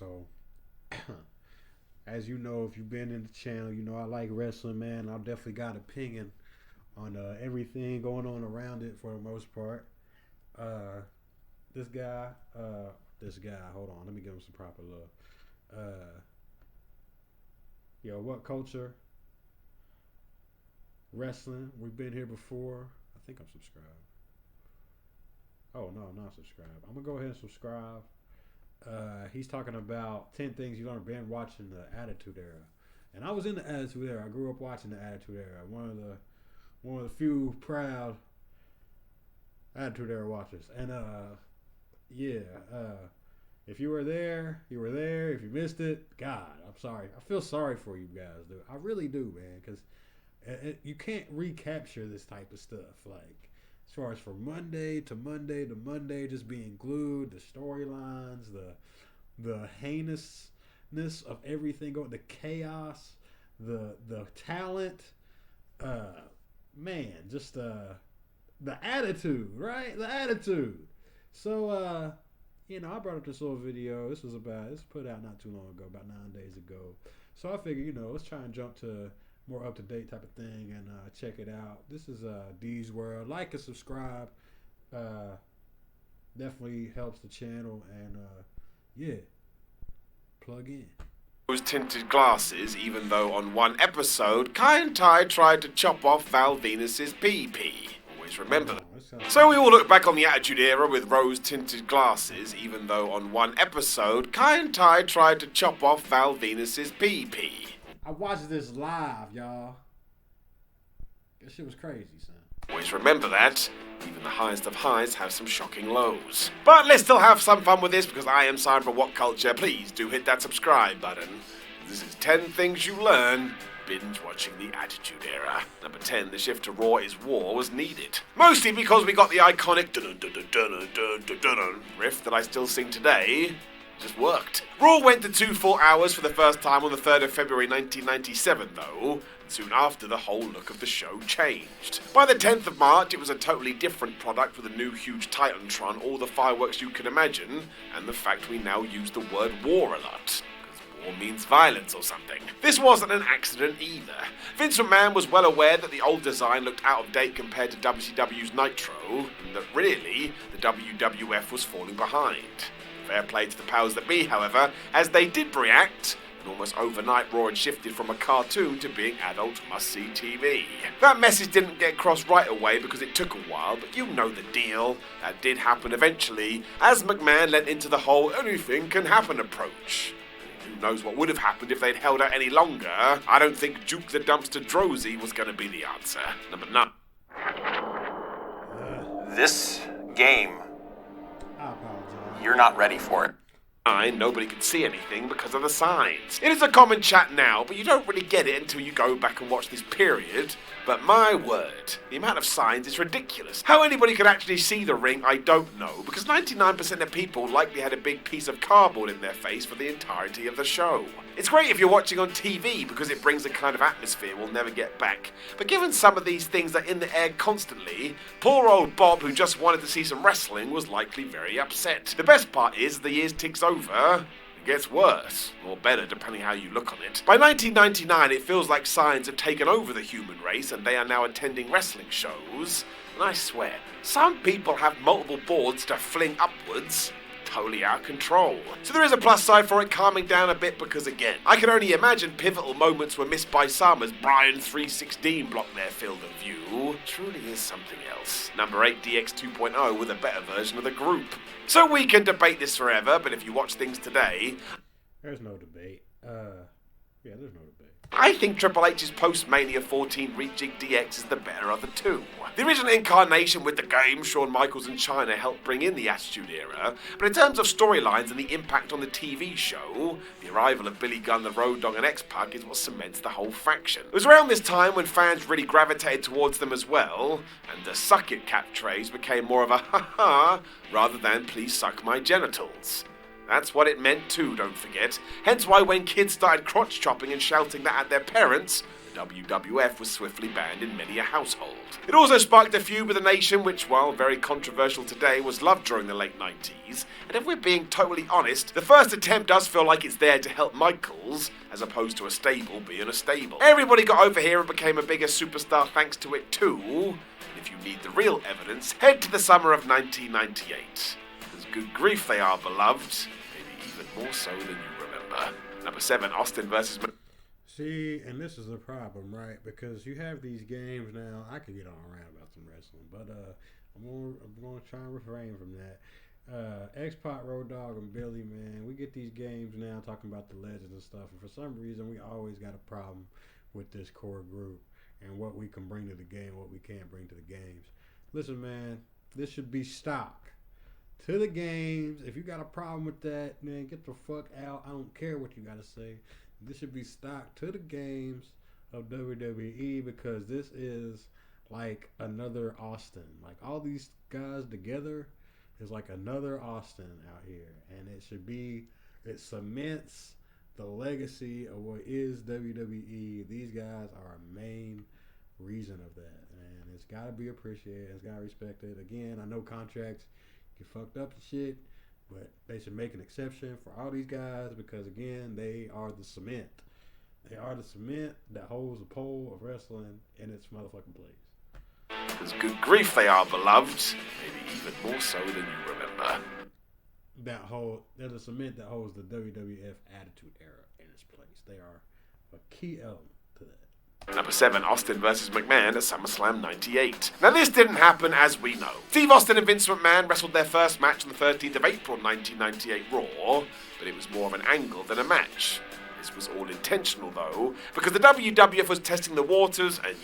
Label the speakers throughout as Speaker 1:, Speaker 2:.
Speaker 1: So, as you know, if you've been in the channel, you know I like wrestling, man. I've definitely got an opinion on everything going on around it for the most part. Uh, this guy, hold on, let me give him some proper love. Uh, what culture? Wrestling. We've been here before. I think I'm subscribed. Oh no, I'm not subscribed. I'm gonna go ahead and subscribe. He's talking about 10 things you learned been watching the Attitude Era, and I was in the Attitude Era. I grew up watching the Attitude Era. One of the few proud Attitude Era watchers. And yeah, if you were there, you were there. If you missed it, God, I'm sorry. I feel sorry for you guys, dude. I really do, man, because you can't recapture this type of stuff. Like, as far as from Monday to Monday to Monday, just being glued, the storylines, the heinousness of everything going, the chaos, the talent, man, just the attitude, right? The attitude. So I brought up this little video. This was put out not too long ago, about 9 days ago. So I figured, let's try and jump to more up to date type of thing and check it out. This is D's World. Like and subscribe. Definitely helps the channel, and yeah, plug in.
Speaker 2: Rose tinted glasses, even though on one episode, Kai and Tai tried to chop off Val Venus's pee-pee. Always remember that. So we all look back on the Attitude Era with rose tinted glasses, even though on one episode, Kai and Tai tried to chop off Val Venus's pee-pee.
Speaker 1: I watched this live, y'all. That shit was crazy, son.
Speaker 2: Always remember that. Even the highest of highs have some shocking lows. But let's still have some fun with this, because I am Simon from What Culture. Please do hit that subscribe button. This is 10 things you learn binge watching the Attitude Era. Number 10, the shift to Raw is War was needed. Mostly because we got the iconic riff that I still sing today. Just worked. Raw went to 2 full hours for the first time on the 3rd of February 1997, though. Soon after, the whole look of the show changed. By the 10th of March, it was a totally different product with a new huge Titantron, all the fireworks you can imagine, and the fact we now use the word war a lot. Because war means violence or something. This wasn't an accident either. Vince McMahon was well aware that the old design looked out of date compared to WCW's Nitro, and that really, the WWF was falling behind. Fair play to the powers that be, however, as they did react, and almost overnight Raw had shifted from a cartoon to being adult must-see TV. That message didn't get across right away because it took a while, but you know the deal. That did happen eventually, as McMahon lent into the whole anything can happen approach. Who knows what would have happened if they'd held out any longer. I don't think Duke the Dumpster Drozy was going to be the answer. Number 9.
Speaker 3: This game,
Speaker 1: I apologize.
Speaker 3: you're not ready for it.
Speaker 2: Nobody can see anything because of the signs. It is a common chat now, but you don't really get it until you go back and watch this period. But my word, the amount of signs is ridiculous. How anybody could actually see the ring, I don't know, because 99% of people likely had a big piece of cardboard in their face for the entirety of the show. It's great if you're watching on TV because it brings a kind of atmosphere we'll never get back. But given some of these things are in the air constantly, poor old Bob, who just wanted to see some wrestling, was likely very upset. The best part is the years ticks over. It gets worse, or better depending how you look on it. By 1999 it feels like signs have taken over the human race and they are now attending wrestling shows. And I swear, some people have multiple boards to fling upwards. Totally out of control. So there is a plus side for it calming down a bit because again, I can only imagine pivotal moments were missed by some as Brian 316 blocked their field of view. Truly is something else. Number 8, DX 2.0 with a better version of the group. So we can debate this forever, but if you watch things today...
Speaker 1: There's no debate. There's no debate.
Speaker 2: I think Triple H's post-Mania 14 rejig DX is the better of the two. The original incarnation with the game, Shawn Michaels and Chyna helped bring in the Attitude Era, but in terms of storylines and the impact on the TV show, the arrival of Billy Gunn, the Road Dogg and X-Pac is what cements the whole faction. It was around this time when fans really gravitated towards them as well, and the suck it catchphrase became more of a ha-ha rather than please suck my genitals. That's what it meant too, don't forget. Hence why when kids started crotch chopping and shouting that at their parents, WWF was swiftly banned in many a household. It also sparked a feud with the nation which, while very controversial today, was loved during the late 90s. And if we're being totally honest, the first attempt does feel like it's there to help Michaels, as opposed to a stable being a stable. Everybody got over here and became a bigger superstar thanks to it too. And if you need the real evidence, head to the summer of 1998. Because good grief they are beloved, maybe even more so than you remember. Number 7, Austin versus...
Speaker 1: See, and this is the problem, right? Because you have these games now. I could get on around about some wrestling, but I'm going to try and refrain from that. X-Pac, Road Dogg, and Billy, man, we get these games now talking about the legends and stuff, and for some reason we always got a problem with this core group and what we can bring to the game, what we can't bring to the games. Listen, man, this should be stock to the games. If you got a problem with that, man, get the fuck out. I don't care what you got to say. This should be stock to the games of WWE, because this is like another Austin. Like, all these guys together is like another Austin out here. And it cements the legacy of what is WWE. These guys are a main reason of that. And it's got to be appreciated. It's got to be respected. Again, I know contracts get fucked up and shit, but they should make an exception for all these guys, because, again, they are the cement. They are the cement that holds the pole of wrestling in its motherfucking place.
Speaker 2: Because good grief they are beloved, maybe even more so than you remember.
Speaker 1: They're the cement that holds the WWF Attitude Era in its place. They are a key element to that.
Speaker 2: Number 7, Austin versus McMahon at SummerSlam 98. Now, this didn't happen, as we know. Steve Austin and Vince McMahon wrestled their first match on the 13th of April 1998 Raw, but it was more of an angle than a match. This was all intentional, though, because the WWF was testing the waters, and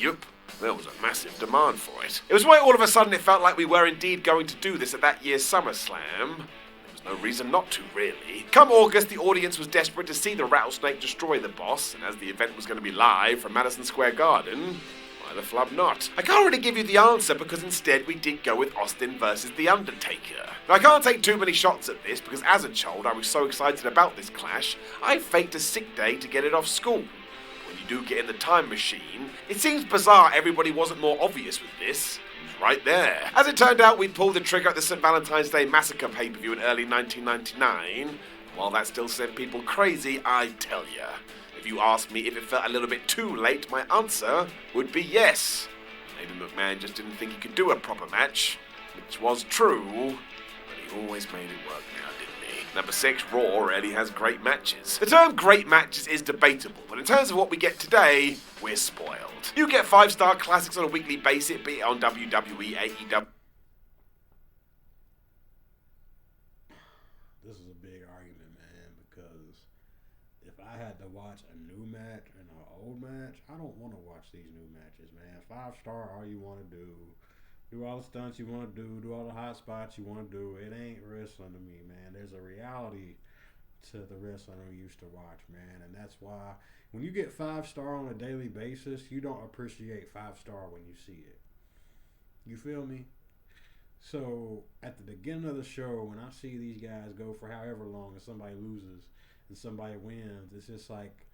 Speaker 2: there was a massive demand for it. It was why all of a sudden it felt like we were indeed going to do this at that year's SummerSlam. There was no reason not to, really. Come August, the audience was desperate to see the Rattlesnake destroy the Boss, and as the event was going to be live from Madison Square Garden, why the flub not? I can't really give you the answer, because instead we did go with Austin versus The Undertaker. Now, I can't take too many shots at this, because as a child I was so excited about this clash, I faked a sick day to get it off school. When you do get in the time machine, it seems bizarre everybody wasn't more obvious with this. It was right there. As it turned out, we pulled the trigger at the St. Valentine's Day Massacre pay-per-view in early 1999. While that still sent people crazy, I tell ya. If you asked me if it felt a little bit too late, my answer would be yes. Maybe McMahon just didn't think he could do a proper match, which was true, but he always made it work now, didn't he? Number 6, Raw already has great matches. The term great matches is debatable, but in terms of what we get today, we're spoiled. You get 5-star classics on a weekly basis, be it on WWE, AEW.
Speaker 1: This is a big argument, man, because if I had to watch a new match and an old match, I don't want to watch these new matches, man. 5-star, all you want to do all the stunts you want to do all the hot spots you want to do. It ain't wrestling to me, man. There's a reality to the wrestling we used to watch, man, and that's why when you get 5-star on a daily basis, you don't appreciate 5-star when you see it. You feel me? So at the beginning of the show, when I see these guys go for however long and somebody loses and somebody wins, it's just like,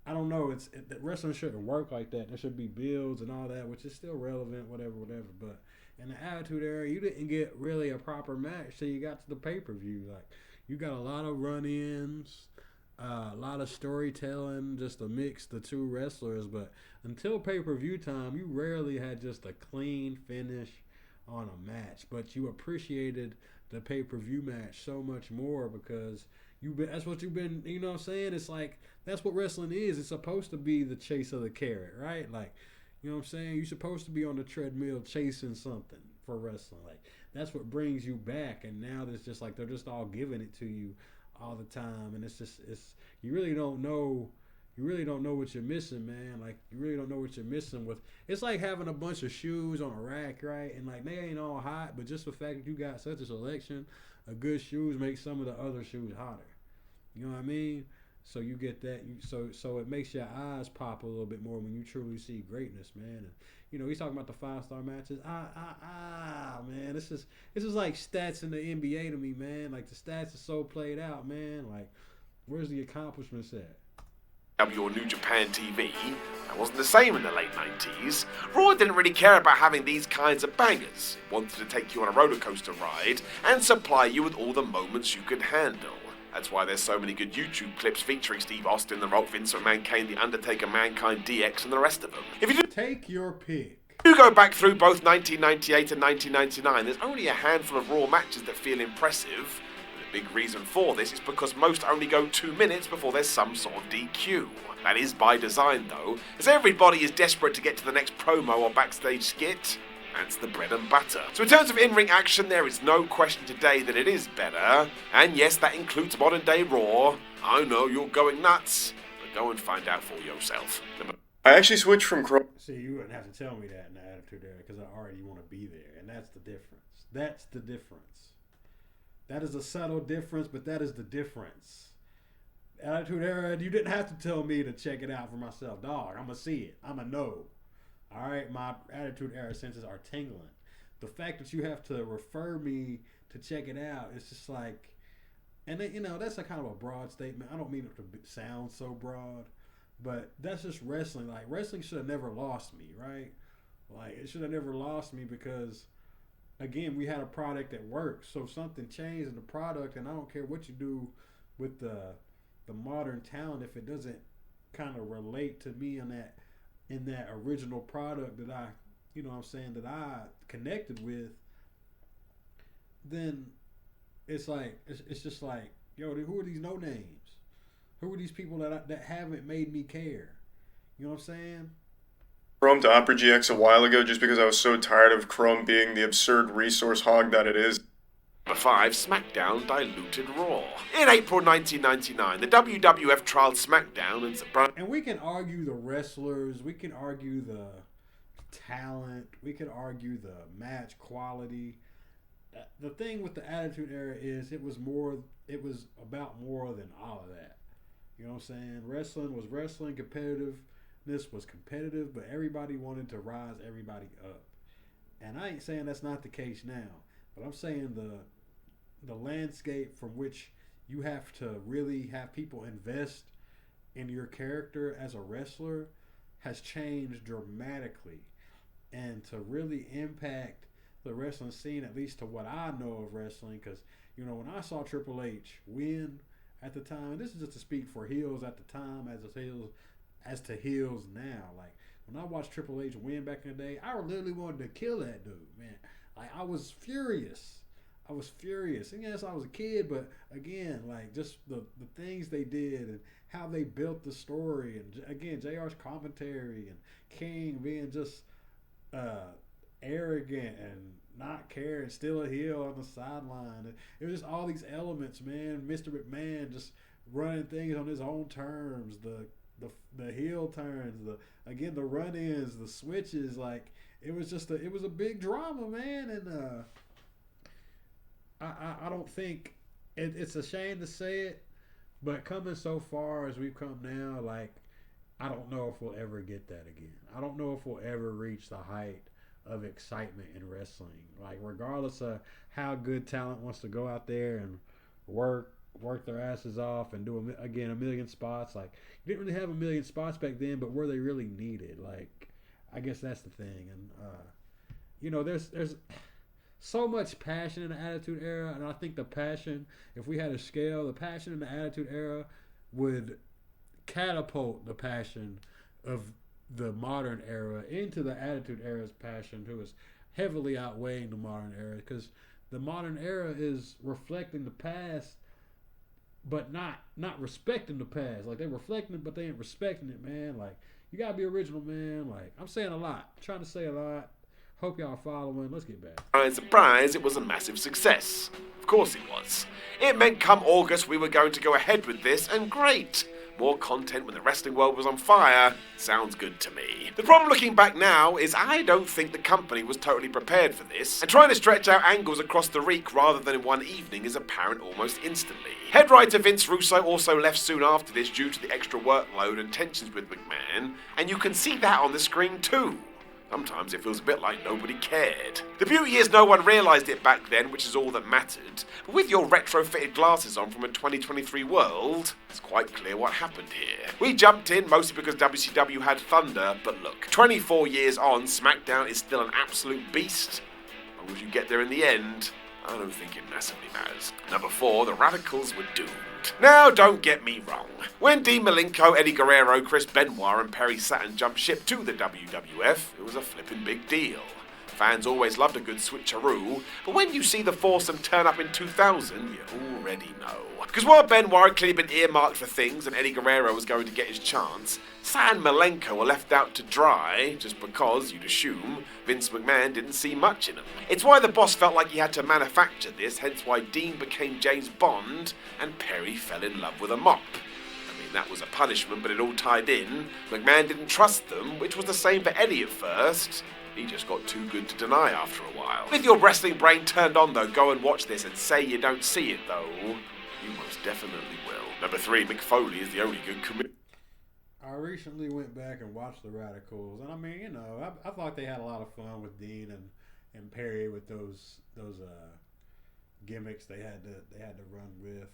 Speaker 1: I don't know. Wrestling shouldn't work like that. There should be builds and all that, which is still relevant, whatever. But in the Attitude Era, you didn't get really a proper match till you got to the pay-per-view. Like, you got a lot of run-ins, a lot of storytelling, just to mix the two wrestlers. But until pay-per-view time, you rarely had just a clean finish on a match. But you appreciated the pay-per-view match so much more because that's what you've been, you know what I'm saying? It's like, that's what wrestling is. It's supposed to be the chase of the carrot, right? Like, you know what I'm saying? You're supposed to be on the treadmill chasing something for wrestling. Like, that's what brings you back. And now there's just like, they're just all giving it to you all the time. And you really don't know what you're missing, man. Like, you really don't know what you're missing with. It's like having a bunch of shoes on a rack, right? And like, they ain't all hot, but just the fact that you got such a selection of good shoes makes some of the other shoes hotter. You know what I mean? So you get that. So it makes your eyes pop a little bit more when you truly see greatness, man. And you know, he's talking about the 5-star matches. Man, this is like stats in the NBA to me, man. Like, the stats are so played out, man. Like, where's the accomplishments at?
Speaker 2: or New Japan TV. That wasn't the same in the late 90s. Raw didn't really care about having these kinds of bangers. It wanted to take you on a roller coaster ride and supply you with all the moments you could handle. That's why there's so many good YouTube clips featuring Steve Austin, The Rock, Vince McMahon, Kane, The Undertaker, Mankind, DX, and the rest of them. If you
Speaker 1: Take your pick.
Speaker 2: do go back through both 1998 and 1999, there's only a handful of Raw matches that feel impressive. But the big reason for this is because most only go 2 minutes before there's some sort of DQ. That is by design though, as everybody is desperate to get to the next promo or backstage skit. That's the bread and butter. So in terms of in-ring action, there is no question today that it is better. And yes, that includes modern day Raw. I know you're going nuts, but go and find out for yourself.
Speaker 4: I actually switched from Chrome.
Speaker 1: See, you wouldn't have to tell me that in the Attitude Era because I already want to be there. And that's the difference. That's the difference. That is a subtle difference, but that is the difference. Attitude Era, you didn't have to tell me to check it out for myself. Dog, I'm going to see it. I'm going to know. All right, my Attitude Era senses are tingling. The fact that you have to refer me to check it out, it's just like, and then, you know, that's a kind of a broad statement. I don't mean it to sound so broad, but that's just wrestling. Like, wrestling should have never lost me, right? Like, it should have never lost me because, again, we had a product that worked. So if something changed in the product, and I don't care what you do with the modern talent, if it doesn't kind of relate to me in that original product that I, you know what I'm saying, that I connected with, then it's like, it's just like, yo, who are these no names? Who are these people that haven't made me care? You know what I'm saying?
Speaker 4: Chrome to Opera GX a while ago just because I was so tired of Chrome being the absurd resource hog that it is.
Speaker 2: Number 5, SmackDown diluted Raw. In April 1999, the WWF trialed SmackDown and surprised.
Speaker 1: And we can argue the wrestlers, we can argue the talent, we can argue the match quality. The thing with the Attitude Era is it was about more than all of that. You know what I'm saying? Wrestling was wrestling, competitiveness was competitive, but everybody wanted to rise everybody up. And I ain't saying that's not the case now, but I'm saying the landscape from which you have to really have people invest in your character as a wrestler has changed dramatically. And to really impact the wrestling scene, at least to what I know of wrestling, because, you know, when I saw Triple H win at the time, and this is just to speak for heels at the time as to heels now, like, when I watched Triple H win back in the day, I literally wanted to kill that dude, man. Like, I was furious. And yes, I was a kid, but again, like, just the things they did and how they built the story. And again, JR's commentary and King being just arrogant and not caring, still a heel on the sideline. It was just all these elements, man. Mr. McMahon just running things on his own terms. The heel turns, the run-ins, the switches. Like, it was a big drama, man. And I don't think it's a shame to say it, but coming so far as we've come now, like, I don't know if we'll ever get that again. I don't know if we'll ever reach the height of excitement in wrestling. Like, regardless of how good talent wants to go out there and work their asses off and do a million spots. Like, you didn't really have a million spots back then, but were they really needed? Like, I guess that's the thing. And you know, there's so much passion in the Attitude Era, and I think the passion, if we had a scale, the passion in the Attitude Era would catapult the passion of the modern era into the Attitude Era's passion, who is heavily outweighing the modern era, because the modern era is reflecting the past, but not respecting the past. Like, they're reflecting it, but they ain't respecting it, man. Like, you gotta be original, man. Like, I'm saying a lot. I'm trying to say a lot. Hope y'all following. Let's get back.
Speaker 2: Surprise, it was a massive success. Of course it was. It meant come August we were going to go ahead with this, and great. More content when the wrestling world was on fire. Sounds good to me. The problem looking back now is I don't think the company was totally prepared for this, and trying to stretch out angles across the week rather than in one evening is apparent almost instantly. Head writer Vince Russo also left soon after this due to the extra workload and tensions with McMahon, and you can see that on the screen too. Sometimes it feels a bit like nobody cared. The beauty is no one realised it back then, which is all that mattered. But with your retrofitted glasses on from a 2023 world, it's quite clear what happened here. We jumped in mostly because WCW had Thunder, but look, 24 years on, SmackDown is still an absolute beast. As long as you get there in the end, I don't think it massively matters. Number 4, the Radicals were doomed. Now, don't get me wrong. When Dean Malenko, Eddie Guerrero, Chris Benoit and Perry Saturn jumped ship to the WWF, it was a flippin' big deal. Fans always loved a good switcheroo, but when you see the foursome turn up in 2000, you already know. Because while Benoit had clearly been earmarked for things and Eddie Guerrero was going to get his chance, Saturn and Malenko were left out to dry just because, you'd assume, Vince McMahon didn't see much in them. It's why the boss felt like he had to manufacture this, hence why Dean became James Bond and Perry fell in love with a mop. I mean, that was a punishment, but it all tied in. McMahon didn't trust them, which was the same for Eddie at first. He just got too good to deny after a while. With your wrestling brain turned on though, go and watch this and say you don't see it though. You most definitely will. Number 3, Mick Foley is the only good comedian.
Speaker 1: I recently went back and watched the Radicals, and I mean, you know, I thought they had a lot of fun with Dean and Perry with those gimmicks they had to run with.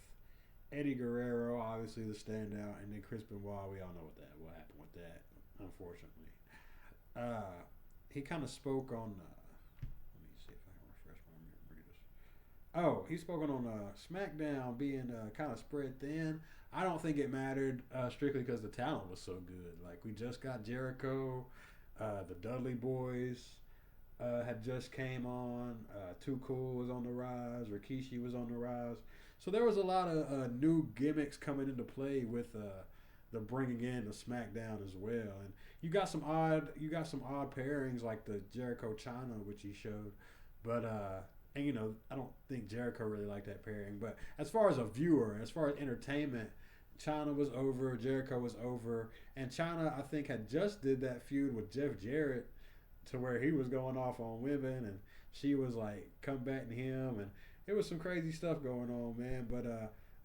Speaker 1: Eddie Guerrero, obviously the standout, and then Chris Benoit. We all know what happened with that, unfortunately. He kind of spoke on. Let me see if I can refresh my memory. He spoke on SmackDown being kind of spread thin. I don't think it mattered strictly because the talent was so good. Like, we just got Jericho, the Dudley Boys had just came on. Too Cool was on the rise. Rikishi was on the rise. So there was a lot of new gimmicks coming into play with the bringing in the SmackDown as well. And you got some odd pairings like the Jericho Chyna, which he showed, but and you know, I don't think Jericho really liked that pairing. But as far as a viewer, as far as entertainment, Chyna was over, Jericho was over, and Chyna, I think, had just did that feud with Jeff Jarrett to where he was going off on women and she was like combating him, and it was some crazy stuff going on, man. But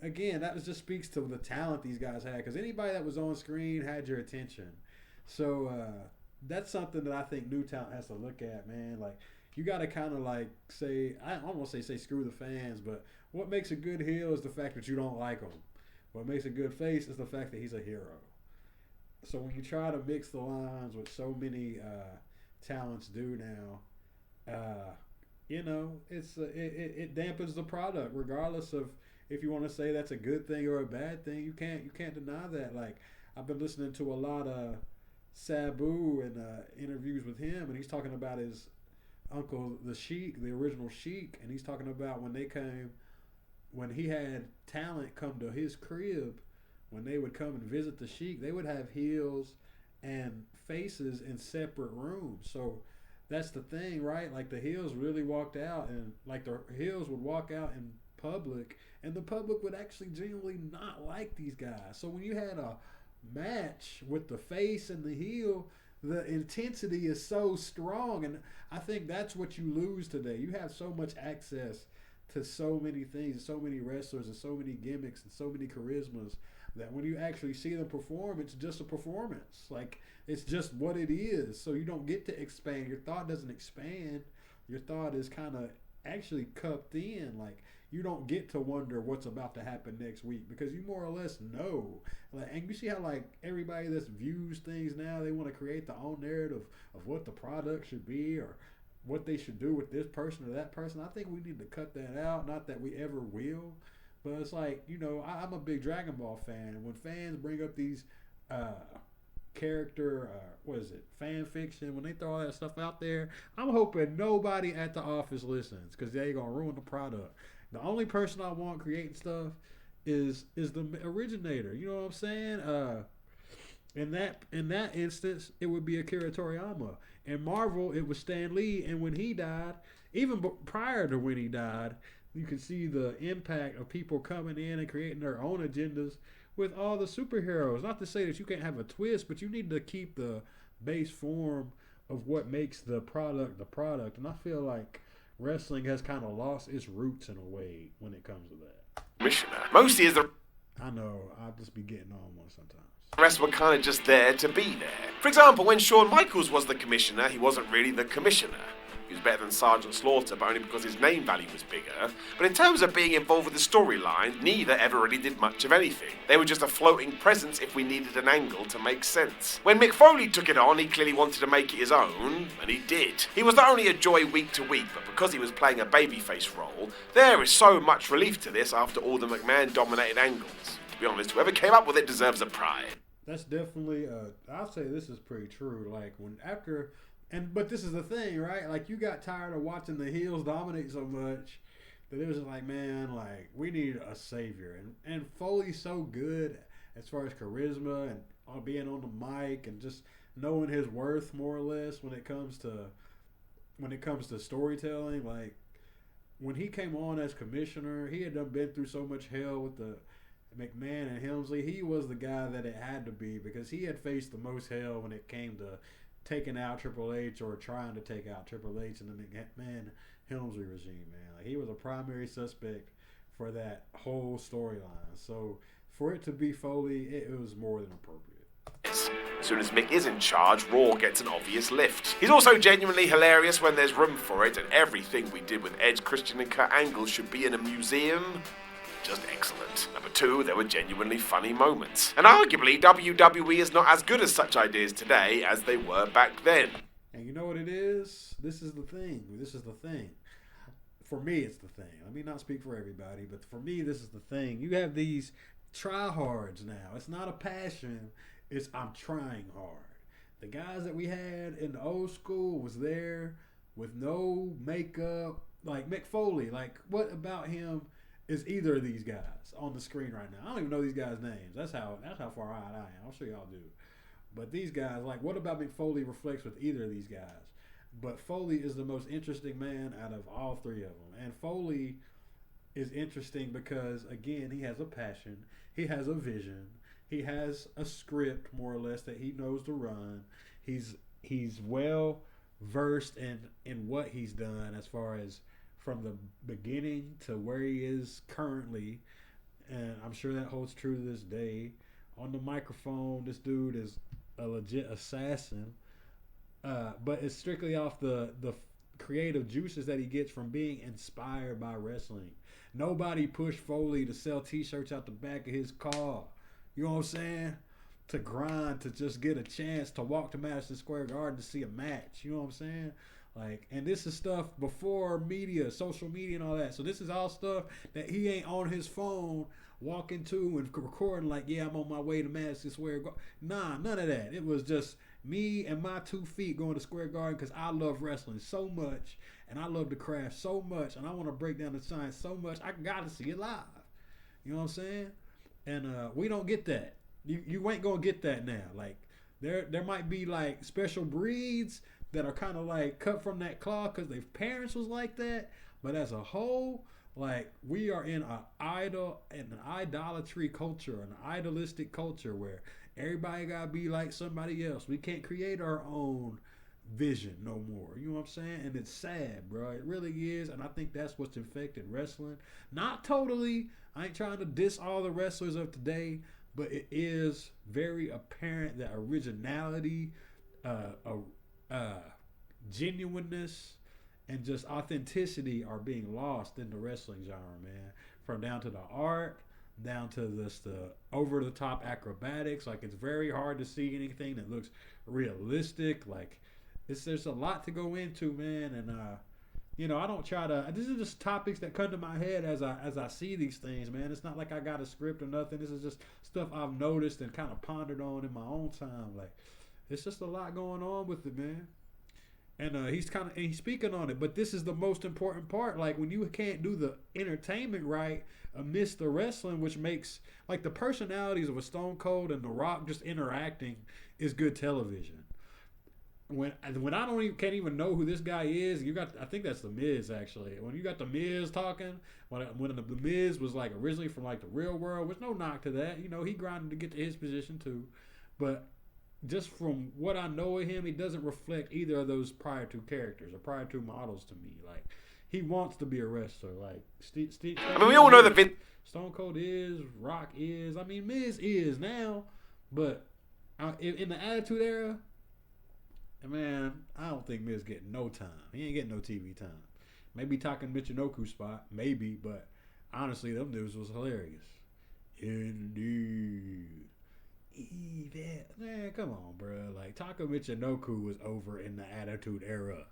Speaker 1: again, that just speaks to the talent these guys had, because anybody that was on screen had your attention. So that's something that I think new talent has to look at, man. Like, you got to kind of like say, I almost say screw the fans, but what makes a good heel is the fact that you don't like him. What makes a good face is the fact that he's a hero. So when you try to mix the lines, with so many talents do now, you know, it dampens the product, regardless of if you want to say that's a good thing or a bad thing. You can't deny that. Like, I've been listening to a lot of Sabu and interviews with him, and he's talking about his uncle, the Sheik, the original Sheik, and he's talking about when he had talent come to his crib, when they would come and visit the Sheik, they would have heels and faces in separate rooms. So that's the thing, right? Like, the heels really walked out, and like the heels would walk out in public, and the public would actually genuinely not like these guys. So when you had a match with the face and the heel, the intensity is so strong, and I think that's what you lose today. You have so much access to so many things, so many wrestlers, and so many gimmicks, and so many charismas, that when you actually see them perform, it's just a performance. Like, it's just what it is. So you don't get to expand. Your thought doesn't expand. Your thought is kind of actually cupped in. Like, you don't get to wonder what's about to happen next week, because you more or less know. Like, and you see how, like, everybody that views things now, they want to create their own narrative of what the product should be or what they should do with this person or that person. I think we need to cut that out. Not that we ever will, but it's like, you know, I'm a big Dragon Ball fan, and when fans bring up these character, fan fiction, when they throw all that stuff out there, I'm hoping nobody at the office listens, because they're gonna ruin the product. The only person I want creating stuff is the originator. You know what I'm saying? In that instance, it would be Akira Toriyama. In Marvel, it was Stan Lee, and when he died, even prior to when he died, you can see the impact of people coming in and creating their own agendas with all the superheroes. Not to say that you can't have a twist, but you need to keep the base form of what makes the product the product. And I feel like wrestling has kind of lost its roots in a way when it comes to that.
Speaker 2: Commissioner. Mostly is the...
Speaker 1: I know, I'll just be getting on one sometimes.
Speaker 2: The rest were kind of just there to be there. For example, when Shawn Michaels was the commissioner, he wasn't really the commissioner. He was better than Sergeant Slaughter, but only because his name value was bigger. But in terms of being involved with the storyline, neither ever really did much of anything. They were just a floating presence if we needed an angle to make sense. When Mick Foley took it on, he clearly wanted to make it his own, and he did. He was not only a joy week to week, but because he was playing a babyface role, there is so much relief to this after all the McMahon-dominated angles. To be honest, whoever came up with it deserves a prize.
Speaker 1: That's definitely, I'll say this is pretty true. Like, but this is the thing, right? Like, you got tired of watching the heels dominate so much that it was just like, man, like, we need a savior. And Foley's so good as far as charisma and being on the mic and just knowing his worth more or less when it comes to storytelling. Like, when he came on as commissioner, he had been through so much hell with the McMahon and Helmsley. He was the guy that it had to be because he had faced the most hell when it came to taking out Triple H or trying to take out Triple H in the McMahon Helmsley regime, man. Like, he was a primary suspect for that whole storyline. So for it to be Foley, it was more than appropriate.
Speaker 2: As soon as Mick is in charge, Raw gets an obvious lift. He's also genuinely hilarious when there's room for it, and everything we did with Edge, Christian, and Kurt Angle should be in a museum. Just excellent. Number 2, there were genuinely funny moments. And arguably, WWE is not as good as such ideas today as they were back then.
Speaker 1: And you know what it is? This is the thing. For me, it's the thing. Let me not speak for everybody, but for me, this is the thing. You have these tryhards now. It's not a passion. It's I'm trying hard. The guys that we had in the old school was there with no makeup. Like Mick Foley, like what about him is either of these guys on the screen right now? I don't even know these guys' names. That's how far out I am. I'm sure y'all do. But these guys, like, what about Mick Foley reflects with either of these guys? But Foley is the most interesting man out of all three of them. And Foley is interesting because, again, he has a passion. He has a vision. He has a script, more or less, that he knows to run. He's well versed in what he's done as far as from the beginning to where he is currently, and I'm sure that holds true to this day. On the microphone, this dude is a legit assassin, but it's strictly off the creative juices that he gets from being inspired by wrestling. Nobody pushed Foley to sell t-shirts out the back of his car, you know what I'm saying, to grind, to just get a chance to walk to Madison Square Garden to see a match, you know what I'm saying? Like, and this is stuff before media, social media and all that. So this is all stuff that he ain't on his phone walking to and recording like, yeah, I'm on my way to Madison Square Garden. Nah, none of that. It was just me and my 2 feet going to Square Garden because I love wrestling so much and I love the craft so much and I want to break down the science so much. I got to see it live. You know what I'm saying? And we don't get that. You ain't going to get that now. Like, there might be like special breeds that are kind of like cut from that cloth because their parents was like that. But as a whole, like, we are in an idolatry culture, an idealistic culture where everybody gotta be like somebody else. We can't create our own vision no more. You know what I'm saying? And it's sad, bro. It really is. And I think that's what's infected wrestling. Not totally. I ain't trying to diss all the wrestlers of today, but it is very apparent that originality, genuineness, and just authenticity are being lost in the wrestling genre, man. From down to the art, down to the over-the-top acrobatics. Like, it's very hard to see anything that looks realistic. Like, there's a lot to go into, man. And I don't try to. This is just topics that come to my head as I see these things, man. It's not like I got a script or nothing. This is just stuff I've noticed and kind of pondered on in my own time. Like, it's just a lot going on with it, man. And he's speaking on it, but this is the most important part. Like, when you can't do the entertainment right amidst the wrestling, which makes, like, the personalities of a Stone Cold and The Rock just interacting is good television. When I can't even know who this guy is, I think that's The Miz, actually. When you got The Miz talking, when the Miz was like originally from like the real world, with no knock to that, he grinded to get to his position too, but just from what I know of him, he doesn't reflect either of those prior two characters or prior two models to me. Like, he wants to be a wrestler. Like,
Speaker 2: we all know that
Speaker 1: Stone Cold is, Rock is. I mean, Miz is now, But in the Attitude Era, man, I don't think Miz getting no time. He ain't getting no TV time. Maybe talking Michinoku spot, maybe, but honestly, them dudes was hilarious. Indeed. Man, come on, bro. Like, Taka Michinoku was over in the Attitude Era.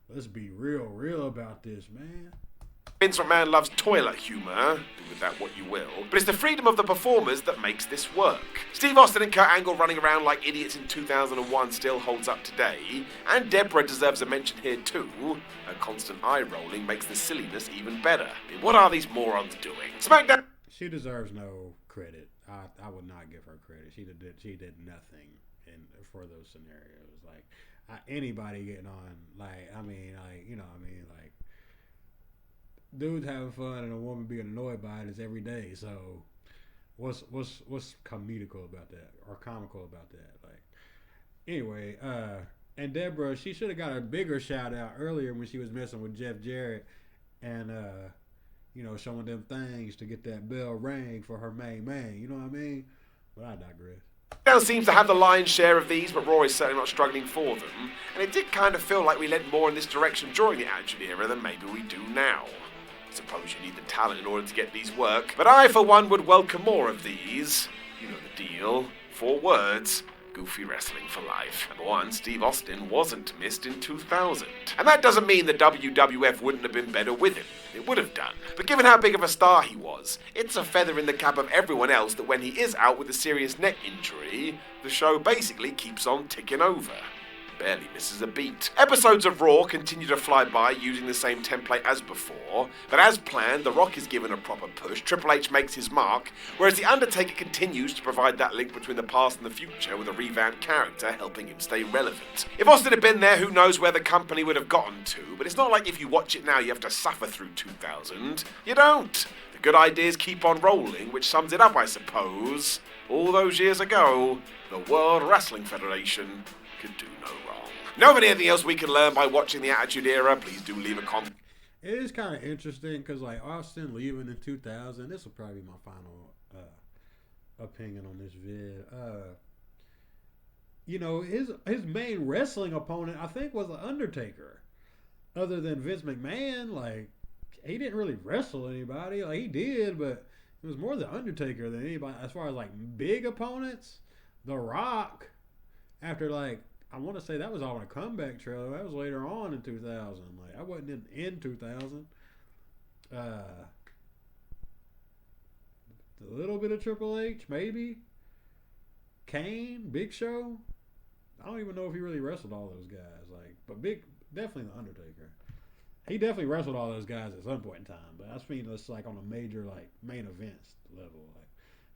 Speaker 1: Let's be real about this, man.
Speaker 2: Vince McMahon loves toilet humour, do with that what you will, but it's the freedom of the performers that makes this work. Steve Austin and Kurt Angle running around like idiots in 2001 still holds up today, and Deborah deserves a mention here too. Her constant eye rolling makes the silliness even better. I mean, what are these morons doing? SmackDown...
Speaker 1: She deserves no credit. I would not give her credit. She did nothing for those scenarios. Like, anybody getting on, dudes having fun and a woman being annoyed by it is every day. So, what's comical about that or comical about that? Like, anyway, and Deborah, she should have got a bigger shout out earlier when she was messing with Jeff Jarrett and showing them things to get that bell rang for her main man. You know what I mean? But I digress.
Speaker 2: SmackDown seems to have the lion's share of these, but Raw is certainly not struggling for them. And it did kind of feel like we led more in this direction during the Attitude Era than maybe we do now. I suppose you need the talent in order to get these work, but I, for one, would welcome more of these. You know the deal. 4 words. Goofy wrestling for life. Number 1, Steve Austin wasn't missed in 2000. And that doesn't mean the WWF wouldn't have been better with him. It would have done. But given how big of a star he was, it's a feather in the cap of everyone else that when he is out with a serious neck injury, the show basically keeps on ticking over. Barely misses a beat. Episodes of Raw continue to fly by using the same template as before, but as planned, The Rock is given a proper push, Triple H makes his mark, whereas The Undertaker continues to provide that link between the past and the future with a revamped character helping him stay relevant. If Austin had been there, who knows where the company would have gotten to, but it's not like if you watch it now you have to suffer through 2000. You don't. The good ideas keep on rolling, which sums it up, I suppose. All those years ago, the World Wrestling Federation could do no wrong. Know of anything else we can learn by watching the Attitude Era? Please do leave a comment.
Speaker 1: It is kind of interesting because, like, Austin leaving in 2000, this will probably be my final opinion on this vid. His main wrestling opponent, I think, was The Undertaker. Other than Vince McMahon, like, he didn't really wrestle anybody. Like, he did, but it was more The Undertaker than anybody. As far as, like, big opponents, The Rock, after, like, I want to say that was all in a comeback trailer. That was later on in 2000. Like, I wasn't in 2000. A little bit of Triple H, maybe. Kane, Big Show. I don't even know if he really wrestled all those guys. Like, but definitely The Undertaker. He definitely wrestled all those guys at some point in time. But I mean, it's like on a major, like, main events level. Like,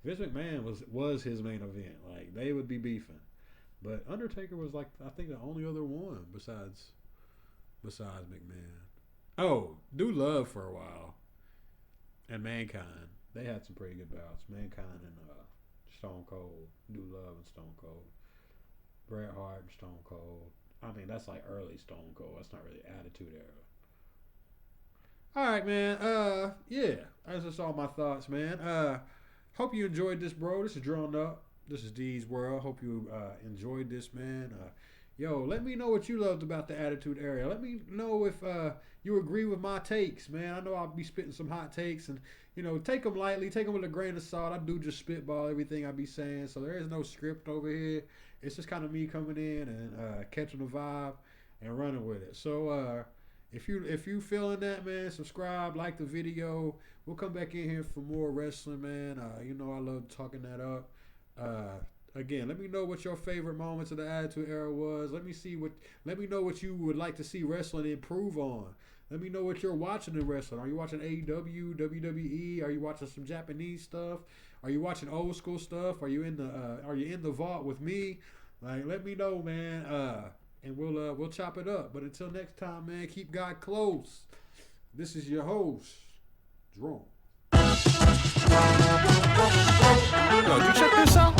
Speaker 1: Vince McMahon was his main event. Like, they would be beefing. But Undertaker was, like, I think the only other one besides McMahon. Oh, Dude Love for a while. And Mankind. They had some pretty good bouts. Mankind and Stone Cold. Dude Love and Stone Cold. Bret Hart and Stone Cold. I mean, that's like early Stone Cold. That's not really Attitude Era. Alright, man. Yeah. That's just all my thoughts, man. Hope you enjoyed this, bro. This is Drawn Up. This is D's World. Hope you enjoyed this, man. Let me know what you loved about the Attitude Era. Let me know if you agree with my takes, man. I know I'll be spitting some hot takes, and, take them lightly. Take them with a grain of salt. I do just spitball everything I be saying, so there is no script over here. It's just kind of me coming in and catching the vibe and running with it. So if you feeling that, man, subscribe, like the video. We'll come back in here for more wrestling, man. I love talking that up. Again, let me know what your favorite moments of the Attitude Era was. Let me know what you would like to see wrestling improve on. Let me know what you're watching in wrestling. Are you watching AEW, WWE? Are you watching some Japanese stuff? Are you watching old school stuff? Are you in the vault with me? Like, let me know, man. And we'll chop it up. But until next time, man, keep God close. This is your host, Drone.
Speaker 5: Yo, you check this out?